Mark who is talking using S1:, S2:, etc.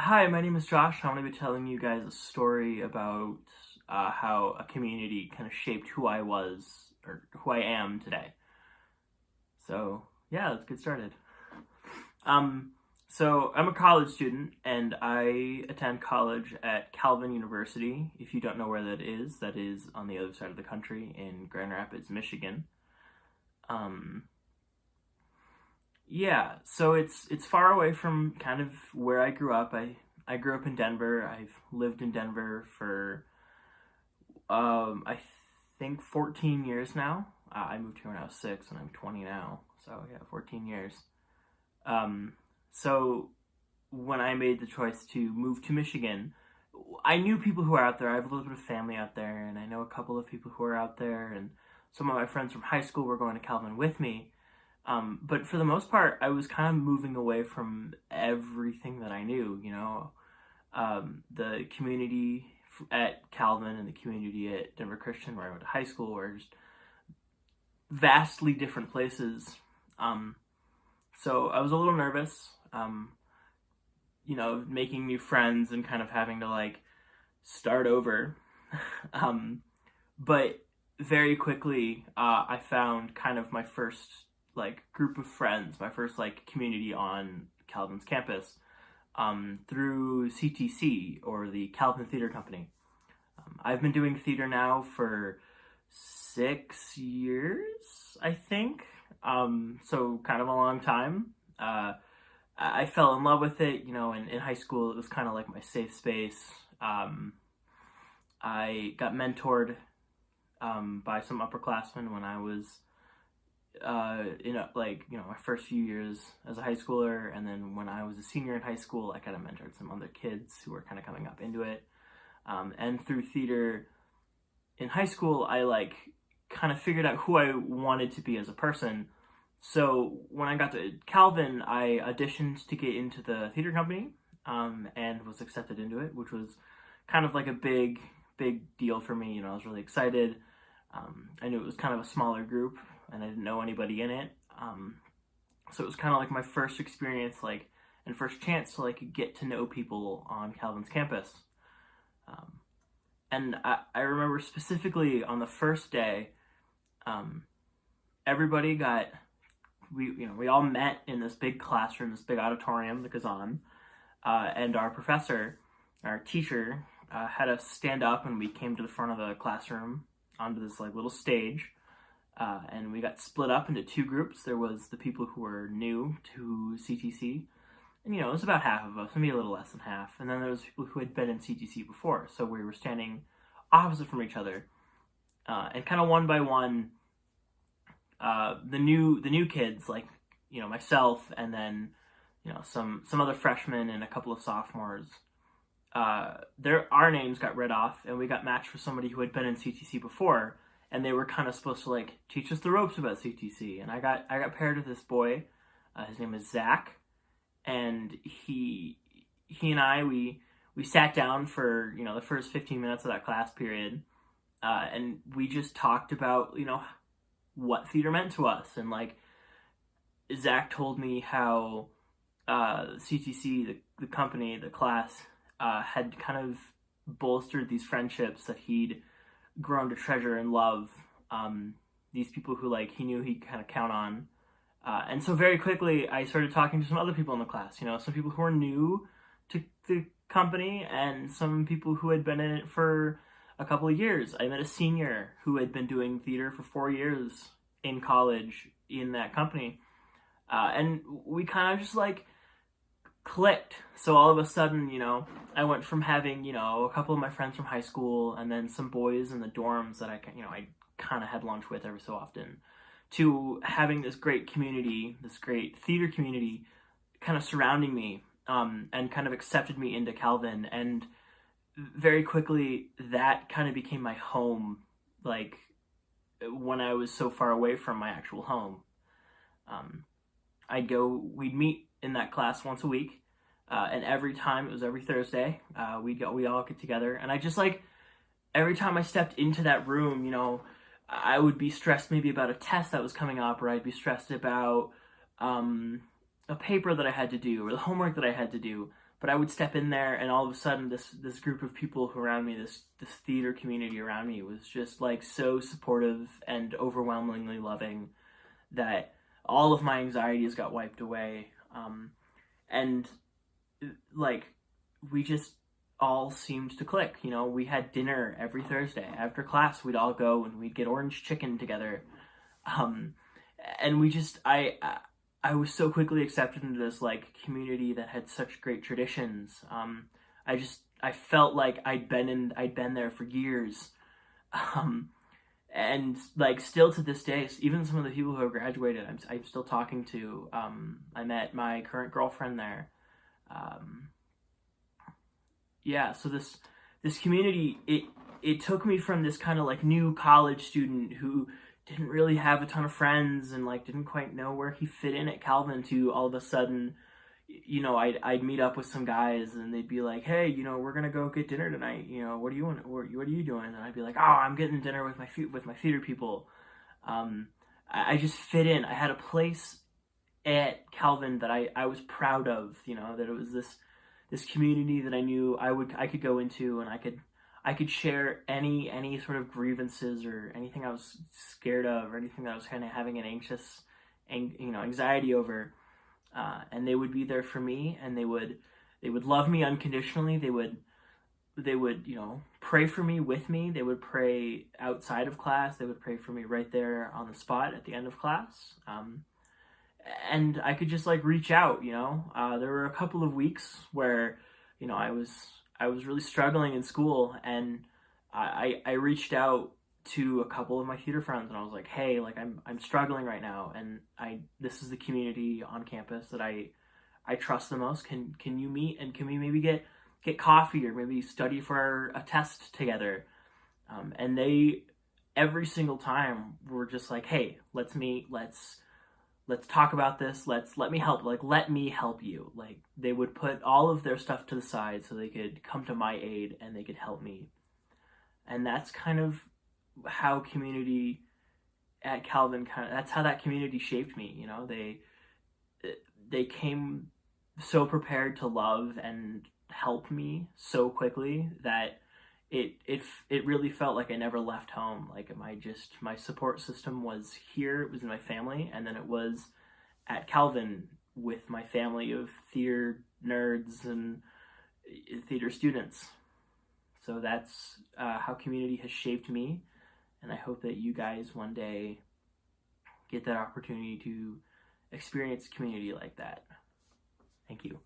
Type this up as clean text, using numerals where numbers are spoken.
S1: Hi, my name is Josh. I want to be telling you guys a story about how a community kind of shaped who I was or who I am today. So, yeah, let's get started. Um, so, I'm a college student and I attend college at Calvin University. If you don't know where that is on the other side of the country in Grand Rapids, Michigan. Um, yeah, so it's far away from kind of where I grew up. I grew up in Denver. I've lived in Denver for I think 14 years now. I moved here when I was 6 and I'm 20 now. So yeah, 14 years. Um, so when I made the choice to move to Michigan, I knew people who are out there. I have a little bit of family out there, and I know a couple of people who are out there, and some of my friends from high school were going to Calvin with me. But for the most part, I was kind of moving away from everything that I knew. The community at Calvin and the community at Denver Christian, where I went to high school, were just vastly different places. Um, so I was a little nervous, making new friends and kind of having to like start over. um, but very quickly, I found kind of my first like group of friends, my first like community on Calvin's campus through CTC or the Calvin Theater Company. I've been doing theater now for 6 years, I think. So kind of a long time. I fell in love with it, in high school. It was kind of like my safe space. I got mentored by some upperclassmen when I was my first few years as a high schooler, and then when I was a senior in high school, I kind of mentored some other kids who were kind of coming up into it. And through theater in high school, I like kind of figured out who I wanted to be as a person. So when I got to Calvin, I auditioned to get into the theater company, and was accepted into it, which was kind of like a big deal for me. I was really excited. I knew it was kind of a smaller group, and I didn't know anybody in it. So it was kind of like my first experience, like, and first chance to like get to know people on Calvin's campus. And I remember specifically on the first day, um, everybody we all met in this big classroom, this big auditorium, the Kazan, and our professor, our teacher, had us stand up, and we came to the front of the classroom onto this like little stage, and we got split up into two groups. There was the people who were new to CTC, and it was about half of us, maybe a little less than half, and then there was people who had been in CTC before, so we were standing opposite from each other, and kind of one by one, the new kids, like myself, and then some other freshmen and a couple of sophomores. Our names got read off, and we got matched with somebody who had been in CTC before, and they were kind of supposed to like teach us the ropes about CTC. And I got paired with this boy. His name is Zach, and he and I we sat down for the first 15 minutes of that class period, and we just talked about what theater meant to us. And like Zach told me how CTC, the company, the class, had kind of bolstered these friendships that he'd grown to treasure and love. These people who like he knew he'd kind of count on. And so very quickly, I started talking to some other people in the class. Some people who were new to the company, and some people who had been in it for a couple of years. I met a senior who had been doing theater for 4 years in college in that company. And we kind of just like clicked. So all of a sudden, I went from having, a couple of my friends from high school, and then some boys in the dorms that I kind of had lunch with every so often, to having this great community, this great theater community kind of surrounding me, and kind of accepted me into Calvin. And very quickly, that kind of became my home, like when I was so far away from my actual home. We'd meet in that class once a week, and every time, it was every Thursday, we all get together, and I just like, every time I stepped into that room, I would be stressed maybe about a test that was coming up, or I'd be stressed about a paper that I had to do, or the homework that I had to do. but I would step in there, and all of a sudden, this group of people who around me, this theater community around me, was just like so supportive and overwhelmingly loving that all of my anxieties got wiped away. And like we just all seemed to click. You know, we had dinner every Thursday after class. We'd all go and we'd get orange chicken together. Um, and I was so quickly accepted into this like community that had such great traditions. I felt like I'd been there for years. Um, and like still to this day, even some of the people who have graduated, I'm still talking to. I met my current girlfriend there. Um, yeah, so this community, it took me from this kind of like new college student who didn't really have a ton of friends and like didn't quite know where he fit in at Calvin, to all of a sudden, you know, I'd meet up with some guys and they'd be like, hey, you know, we're gonna go get dinner tonight. You know, what are you doing? And I'd be like, oh, I'm getting dinner with my theater people. I just fit in. I had a place at Calvin that I was proud of. You know, that it was this community that I knew I could go into, and I could share any sort of grievances or anything I was scared of or anything that I was kind of having an anxiety over. And they would be there for me, and they would love me unconditionally. They would you know, pray for me with me. They would pray outside of class. They would pray for me right there on the spot at the end of class. And I could just like reach out. You know, there were a couple of weeks where, you know, I was really struggling in school, and I reached out to a couple of my theater friends, and I was like, hey, like I'm struggling right now, and this is the community on campus that I trust the most. Can you meet, and can we maybe get coffee, or maybe study for a test together? And they, every single time, were just like, hey, let's meet, let's talk about this, let me help you. Like, they would put all of their stuff to the side so they could come to my aid and they could help me. And that's kind of how community at Calvin that's how that community shaped me. You know, they came so prepared to love and help me so quickly that it really felt like I never left home. Like my support system was here. It was in my family, and then it was at Calvin with my family of theater nerds and theater students. So that's how community has shaped me, and I hope that you guys one day get that opportunity to experience community like that. Thank you.